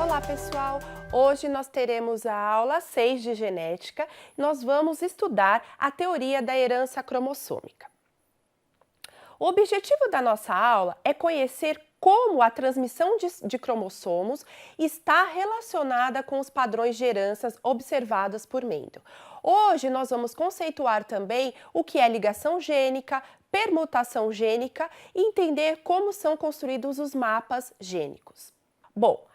Olá, pessoal! Hoje nós teremos a aula 6 de genética. Nós vamos estudar a teoria da herança cromossômica. O objetivo da nossa aula é conhecer como a transmissão de cromossomos está relacionada com os padrões de heranças observados por Mendel. Hoje nós vamos conceituar também o que é ligação gênica, permutação gênica e entender como são construídos os mapas gênicos. Bom,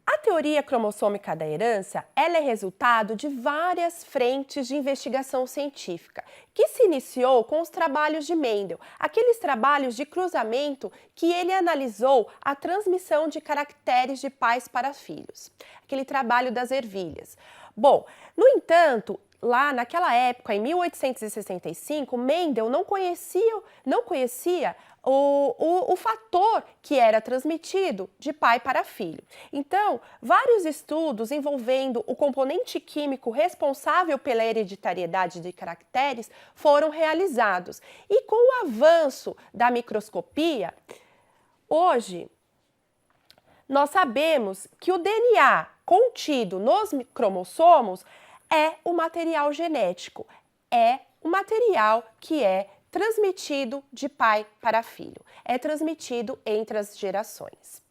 a teoria cromossômica da herança, ela é resultado de várias frentes de investigação científica, que se iniciou com os trabalhos de Mendel, aqueles trabalhos de cruzamento que ele analisou a transmissão de caracteres de pais para filhos, aquele trabalho das ervilhas. Bom, no entanto, lá naquela época, em 1865, Mendel não conhecia o fator que era transmitido de pai para filho. Então, vários estudos envolvendo o componente químico responsável pela hereditariedade de caracteres foram realizados. E com o avanço da microscopia, hoje nós sabemos que o DNA contido nos cromossomos é o material genético, é o material que é transmitido de pai para filho, é transmitido entre as gerações.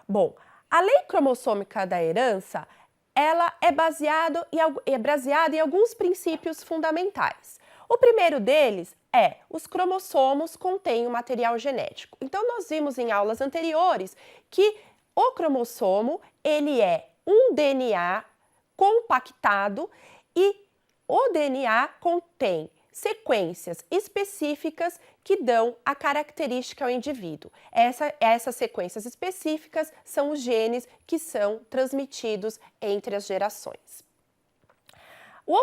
Bom, a lei cromossômica da herança, ela é baseada em alguns princípios fundamentais. O primeiro deles é os cromossomos contêm o material genético. Então, nós vimos em aulas anteriores que o cromossomo, ele é um DNA compactado e o DNA contém sequências específicas que dão a característica ao indivíduo. Essas sequências específicas são os genes que são transmitidos entre as gerações. O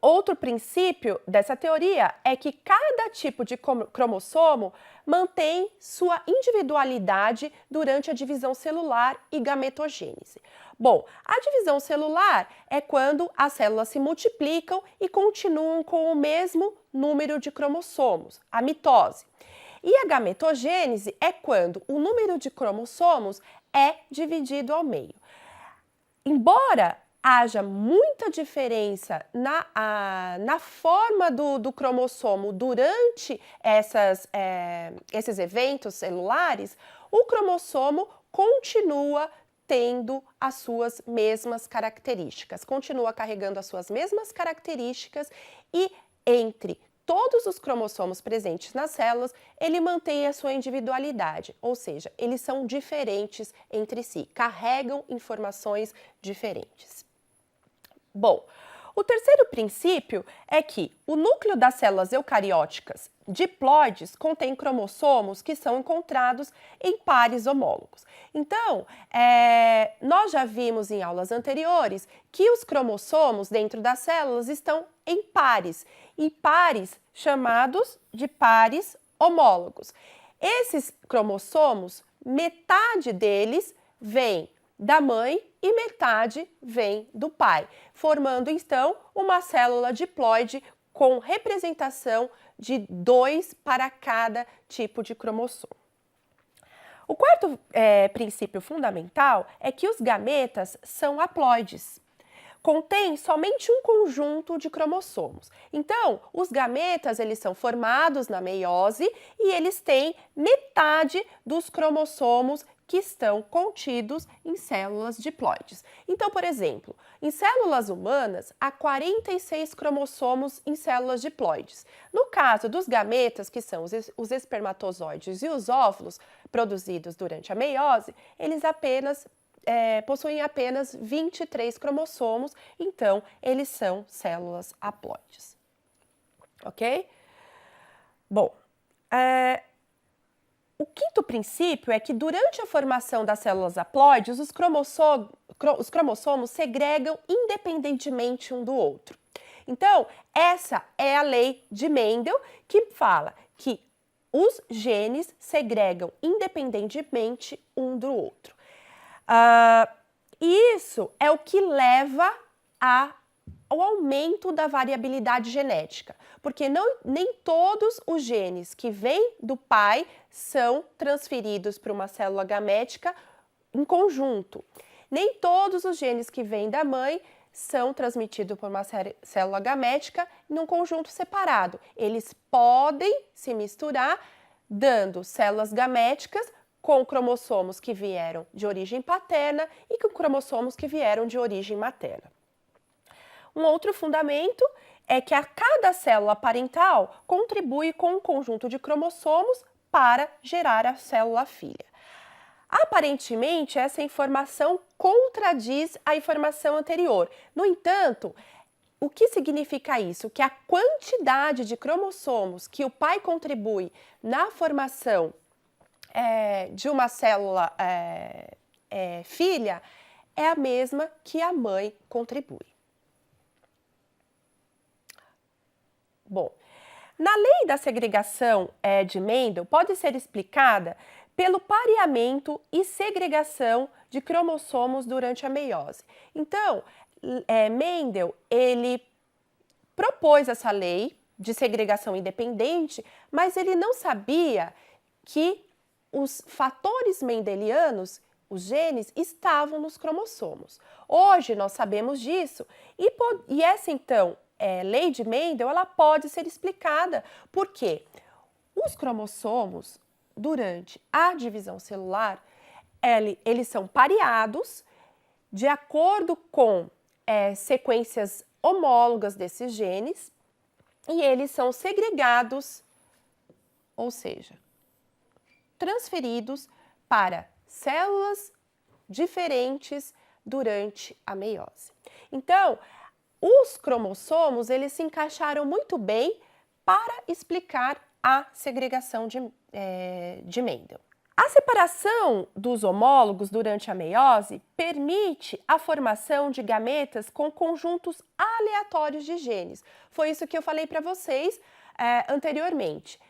outro princípio dessa teoria é que cada tipo de cromossomo mantém sua individualidade durante a divisão celular e gametogênese. Bom, a divisão celular é quando as células se multiplicam e continuam com o mesmo número de cromossomos, a mitose. E a gametogênese é quando o número de cromossomos é dividido ao meio. Embora haja muita diferença na forma do cromossomo durante esses eventos celulares, o cromossomo continua tendo as suas mesmas características, continua carregando as suas mesmas características e entre todos os cromossomos presentes nas células, ele mantém a sua individualidade, ou seja, eles são diferentes entre si, carregam informações diferentes. Bom, o terceiro princípio é que o núcleo das células eucarióticas diploides contém cromossomos que são encontrados em pares homólogos. Então, nós já vimos em aulas anteriores que os cromossomos dentro das células estão em pares chamados de pares homólogos. Esses cromossomos, metade deles vem da mãe e metade vem do pai, formando então uma célula diploide com representação de 2 para cada tipo de cromossomo. O quarto princípio fundamental é que os gametas são haploides. Contém somente um conjunto de cromossomos. Então, os gametas eles são formados na meiose e eles têm metade dos cromossomos que estão contidos em células diploides. Então, por exemplo, em células humanas, há 46 cromossomos em células diploides. No caso dos gametas, que são os espermatozoides e os óvulos produzidos durante a meiose, eles possuem apenas 23 cromossomos, então eles são células haploides. Ok? Bom, o quinto princípio é que durante a formação das células haploides, os cromossomos segregam independentemente um do outro. Então, essa é a lei de Mendel, que fala que os genes segregam independentemente um do outro. E isso é o que leva ao aumento da variabilidade genética, porque nem todos os genes que vêm do pai são transferidos para uma célula gamética em conjunto. Nem todos os genes que vêm da mãe são transmitidos por uma célula gamética num conjunto separado. Eles podem se misturar, dando células gaméticas com cromossomos que vieram de origem paterna e com cromossomos que vieram de origem materna. Um outro fundamento é que a cada célula parental contribui com um conjunto de cromossomos para gerar a célula filha. Aparentemente, essa informação contradiz a informação anterior. No entanto, o que significa isso? Que a quantidade de cromossomos que o pai contribui na formação de uma célula filha é a mesma que a mãe contribui. Bom, na lei da segregação de Mendel, pode ser explicada pelo pareamento e segregação de cromossomos durante a meiose. Então, Mendel, ele propôs essa lei de segregação independente, mas ele não sabia que os fatores mendelianos, os genes, estavam nos cromossomos. Hoje nós sabemos disso e essa, então, lei de Mendel, ela pode ser explicada porque os cromossomos, durante a divisão celular, eles são pareados de acordo com sequências homólogas desses genes e eles são segregados, ou seja, transferidos para células diferentes durante a meiose. Então, os cromossomos, eles se encaixaram muito bem para explicar a segregação de Mendel. A separação dos homólogos durante a meiose permite a formação de gametas com conjuntos aleatórios de genes. Foi isso que eu falei para vocês anteriormente.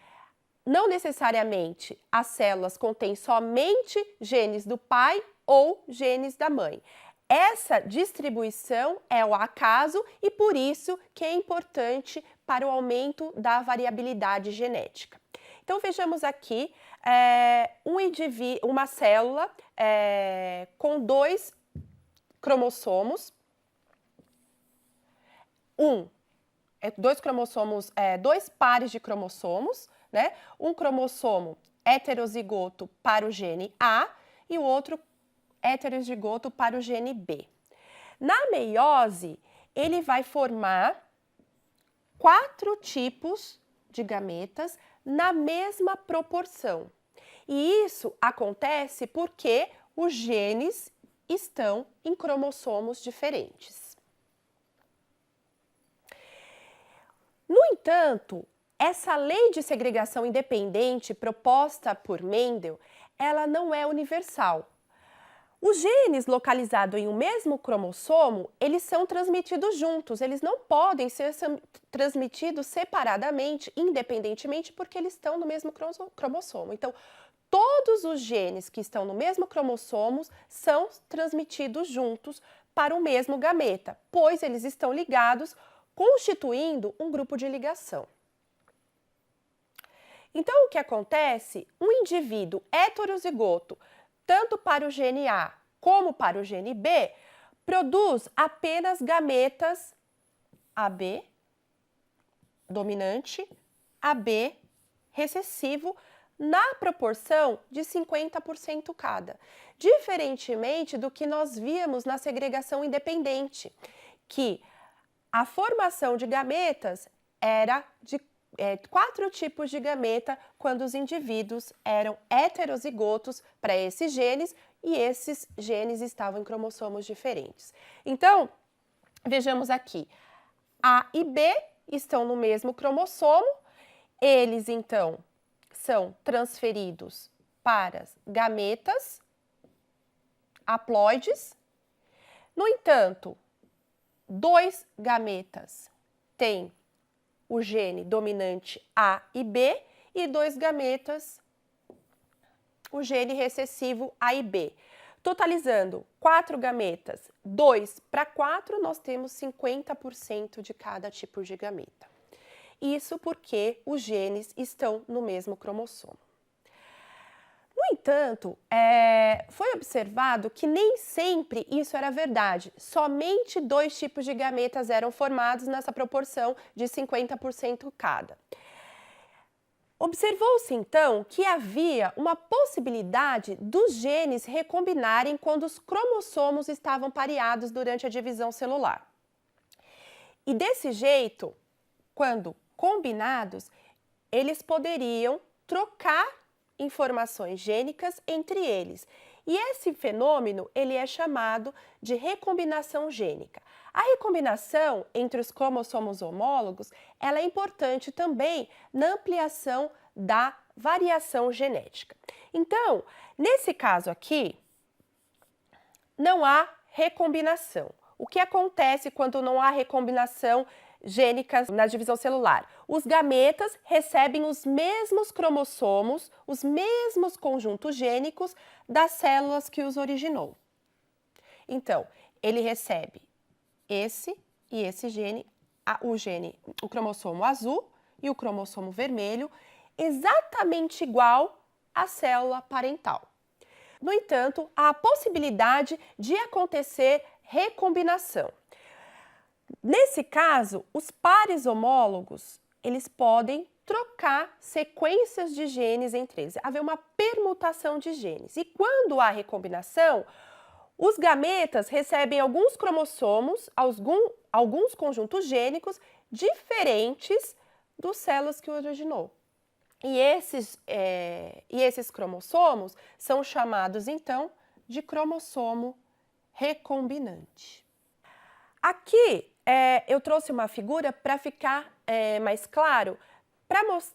Não necessariamente as células contêm somente genes do pai ou genes da mãe. Essa distribuição é o acaso e por isso que é importante para o aumento da variabilidade genética. Então vejamos aqui uma célula com dois cromossomos, dois pares de cromossomos, né? Um cromossomo heterozigoto para o gene A e o outro heterozigoto para o gene B. Na meiose, ele vai formar 4 tipos de gametas na mesma proporção. E isso acontece porque os genes estão em cromossomos diferentes. No entanto, essa lei de segregação independente proposta por Mendel, ela não é universal. Os genes localizados em um mesmo cromossomo, eles são transmitidos juntos, eles não podem ser transmitidos separadamente, independentemente, porque eles estão no mesmo cromossomo. Então, todos os genes que estão no mesmo cromossomo são transmitidos juntos para o mesmo gameta, pois eles estão ligados, constituindo um grupo de ligação. Então, o que acontece? Um indivíduo heterozigoto, tanto para o gene A como para o gene B, produz apenas gametas AB dominante, AB recessivo, na proporção de 50% cada. Diferentemente do que nós víamos na segregação independente, que a formação de gametas era de 4 tipos de gameta quando os indivíduos eram heterozigotos para esses genes e esses genes estavam em cromossomos diferentes. Então, vejamos aqui, A e B estão no mesmo cromossomo, eles então são transferidos para gametas haploides. No entanto, 2 gametas têm o gene dominante A e B e 2 gametas, o gene recessivo A e B. Totalizando 4 gametas, 2 para 4, nós temos 50% de cada tipo de gameta. Isso porque os genes estão no mesmo cromossomo. No entanto, foi observado que nem sempre isso era verdade. Somente 2 tipos de gametas eram formados nessa proporção de 50% cada. Observou-se, então, que havia uma possibilidade dos genes recombinarem quando os cromossomos estavam pareados durante a divisão celular. E desse jeito, quando combinados, eles poderiam trocar informações gênicas entre eles. E esse fenômeno, ele é chamado de recombinação gênica. A recombinação entre os cromossomos homólogos, ela é importante também na ampliação da variação genética. Então, nesse caso aqui, não há recombinação. O que acontece quando não há recombinação gênicas na divisão celular? Os gametas recebem os mesmos cromossomos, os mesmos conjuntos gênicos das células que os originou. Então, ele recebe esse e esse gene, o cromossomo azul e o cromossomo vermelho, exatamente igual à célula parental. No entanto, há a possibilidade de acontecer recombinação. Nesse caso, os pares homólogos, eles podem trocar sequências de genes entre eles, haver uma permutação de genes. E quando há recombinação, os gametas recebem alguns cromossomos, alguns conjuntos gênicos diferentes dos células que o originou. E esses cromossomos são chamados, então, de cromossomo recombinante. Aqui eu trouxe uma figura para ficar mais claro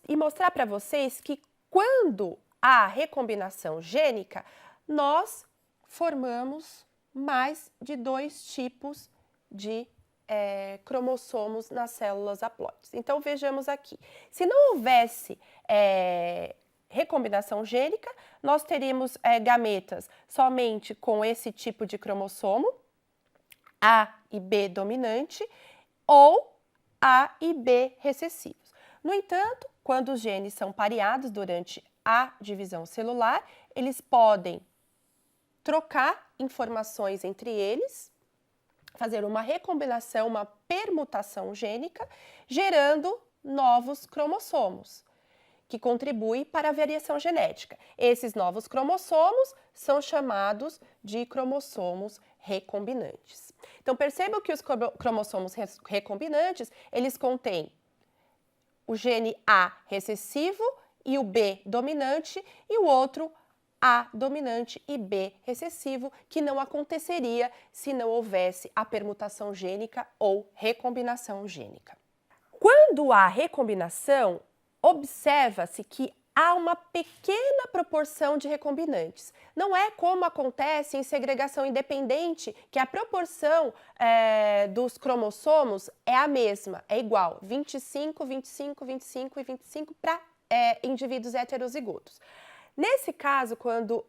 e mostrar para vocês que quando há recombinação gênica, nós formamos mais de 2 tipos de cromossomos nas células haploides. Então, vejamos aqui. Se não houvesse recombinação gênica, nós teríamos gametas somente com esse tipo de cromossomo, A e B dominante, ou A e B recessivos. No entanto, quando os genes são pareados durante a divisão celular, eles podem trocar informações entre eles, fazer uma recombinação, uma permutação gênica, gerando novos cromossomos, que contribuem para a variação genética. Esses novos cromossomos são chamados de cromossomos recombinantes. Então, percebam que os cromossomos recombinantes, eles contêm o gene A recessivo e o B dominante, e o outro A dominante e B recessivo, que não aconteceria se não houvesse a permutação gênica ou recombinação gênica. Quando há recombinação, observa-se que há uma pequena proporção de recombinantes. Não é como acontece em segregação independente, que a proporção dos cromossomos é a mesma, é igual, 25, 25, 25 e 25 para indivíduos heterozigotos. Nesse caso, quando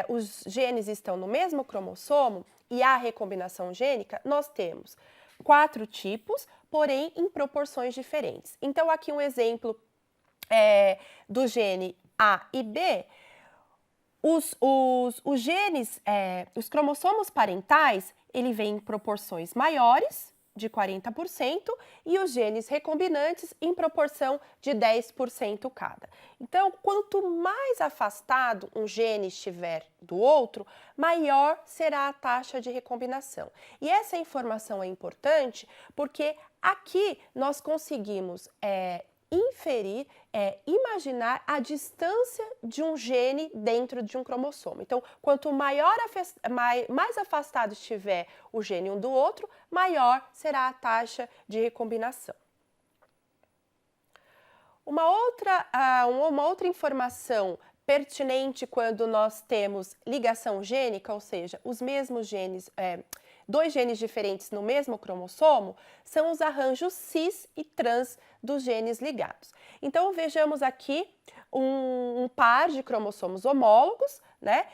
os genes estão no mesmo cromossomo e há recombinação gênica, nós temos 4 tipos, porém em proporções diferentes. Então, aqui um exemplo do gene A e B. Os genes, os cromossomos parentais, ele vem em proporções maiores, de 40%, e os genes recombinantes em proporção de 10% cada. Então, quanto mais afastado um gene estiver do outro, maior será a taxa de recombinação. E essa informação é importante porque aqui nós conseguimos inferir, imaginar a distância de um gene dentro de um cromossomo. Então, quanto mais afastado estiver o gene um do outro, maior será a taxa de recombinação. Uma outra informação pertinente quando nós temos ligação gênica, ou seja, os mesmos genes, 2 genes diferentes no mesmo cromossomo, são os arranjos cis e trans dos genes ligados. Então, vejamos aqui um par de cromossomos homólogos, né,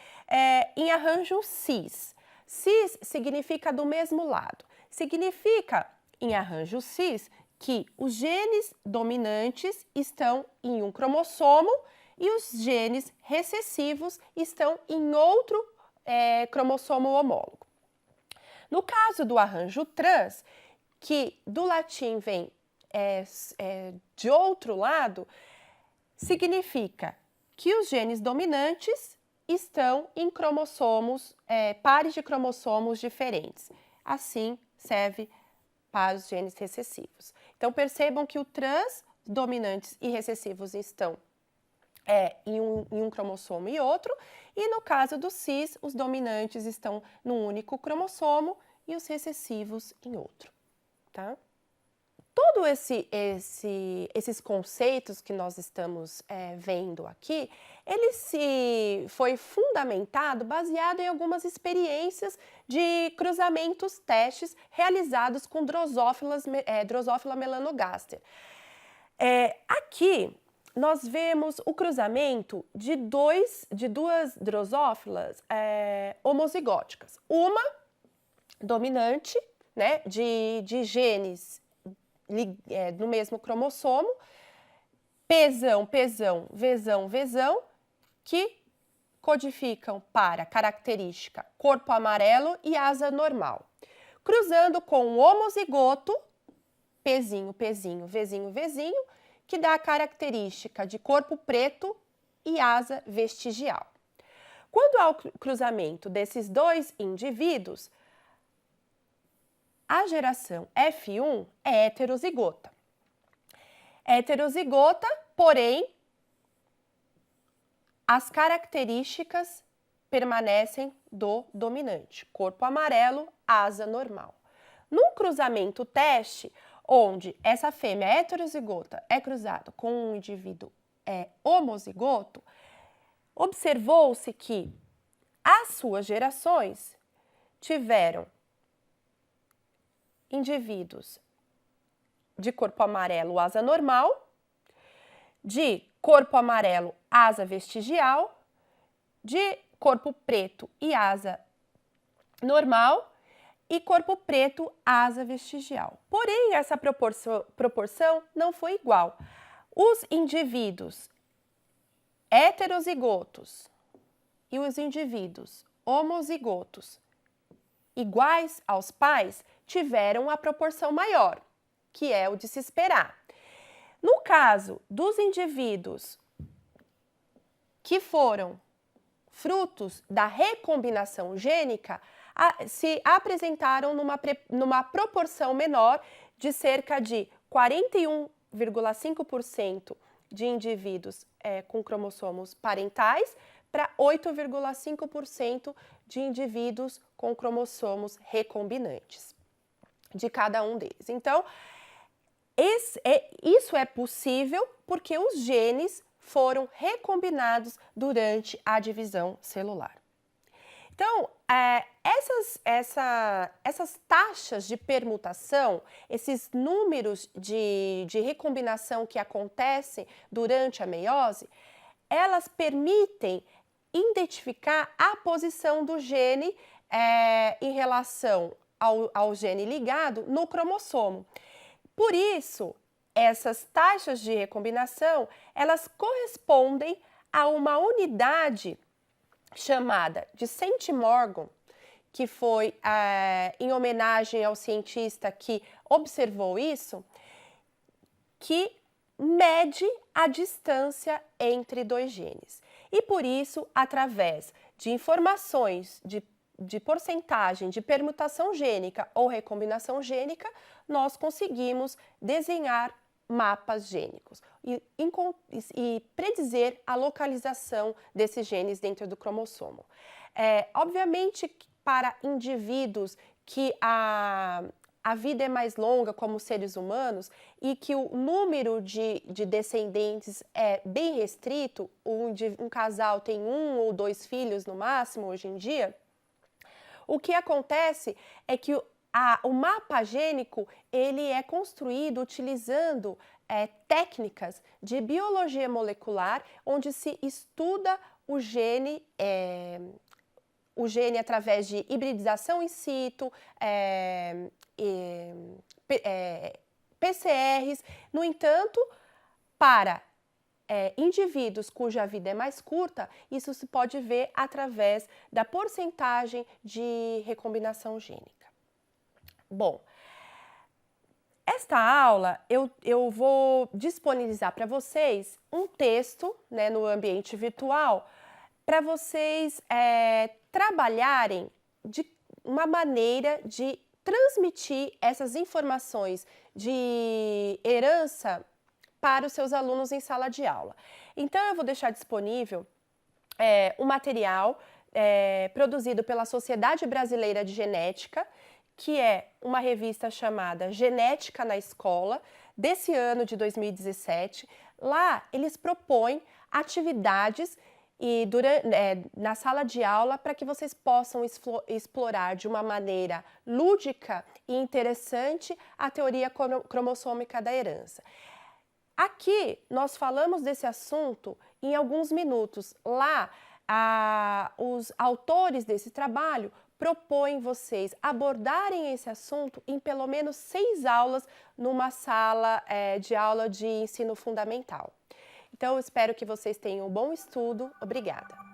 em arranjo cis. Cis significa do mesmo lado. Significa, em arranjo cis, que os genes dominantes estão em um cromossomo e os genes recessivos estão em outro cromossomo homólogo. No caso do arranjo trans, que do latim vem de outro lado, significa que os genes dominantes estão em cromossomos, pares de cromossomos diferentes. Assim, serve para os genes recessivos. Então, percebam que o trans, dominantes e recessivos estão em um cromossomo e outro, e no caso do cis, os dominantes estão num único cromossomo e os recessivos em outro, tá? Todos esses conceitos que nós estamos vendo aqui, foi fundamentado, baseado em algumas experiências de cruzamentos, testes realizados com Drosophila melanogaster. Aqui nós vemos o cruzamento de duas drosófilas homozigóticas. Uma dominante, né, de genes no mesmo cromossomo, Pzão, Pzão, Vzão, Vzão, que codificam para característica corpo amarelo e asa normal. Cruzando com o homozigoto, Pzinho, Pzinho, Vzinho, Vzinho, que dá a característica de corpo preto e asa vestigial. Quando há o cruzamento desses dois indivíduos, a geração F1 é heterozigota. Heterozigota, porém, as características permanecem do dominante. Corpo amarelo, asa normal. Num cruzamento teste, onde essa fêmea heterozigota é cruzada com um indivíduo homozigoto, observou-se que as suas gerações tiveram indivíduos de corpo amarelo, asa normal, de corpo amarelo, asa vestigial, de corpo preto e asa normal e corpo preto, asa vestigial. Porém, essa proporção não foi igual. Os indivíduos heterozigotos e os indivíduos homozigotos iguais aos pais tiveram uma proporção maior, que é o de se esperar. No caso dos indivíduos que foram frutos da recombinação gênica, se apresentaram numa proporção menor de cerca de 41,5% de indivíduos com cromossomos parentais para 8,5% de indivíduos com cromossomos recombinantes de cada um deles. Então, isso é possível porque os genes foram recombinados durante a divisão celular. Então, essas taxas de permutação, esses números de recombinação que acontecem durante a meiose, elas permitem identificar a posição do gene em relação ao gene ligado no cromossomo. Por isso, essas taxas de recombinação, elas correspondem a uma unidade chamada de centimorgon, que foi em homenagem ao cientista que observou isso, que mede a distância entre dois genes. E por isso, através de informações de porcentagem de permutação gênica ou recombinação gênica, nós conseguimos desenhar mapas gênicos e predizer a localização desses genes dentro do cromossomo. Obviamente, para indivíduos que a vida é mais longa, como seres humanos, e que o número de descendentes é bem restrito, um casal tem 1 ou 2 filhos no máximo hoje em dia, o que acontece é que o mapa gênico ele é construído utilizando técnicas de biologia molecular, onde se estuda o gene através de hibridização in situ, PCRs. No entanto, para indivíduos cuja vida é mais curta, isso se pode ver através da porcentagem de recombinação gênica. Bom, esta aula eu vou disponibilizar para vocês um texto, né, no ambiente virtual para vocês trabalharem de uma maneira de transmitir essas informações de herança para os seus alunos em sala de aula. Então, eu vou deixar disponível um material produzido pela Sociedade Brasileira de Genética, que é uma revista chamada Genética na Escola, desse ano de 2017. Lá, eles propõem atividades na sala de aula para que vocês possam explorar de uma maneira lúdica e interessante a teoria cromossômica da herança. Aqui, nós falamos desse assunto em alguns minutos. Lá, os autores desse trabalho propõem vocês abordarem esse assunto em pelo menos 6 aulas numa sala de aula de ensino fundamental. Então, eu espero que vocês tenham um bom estudo. Obrigada!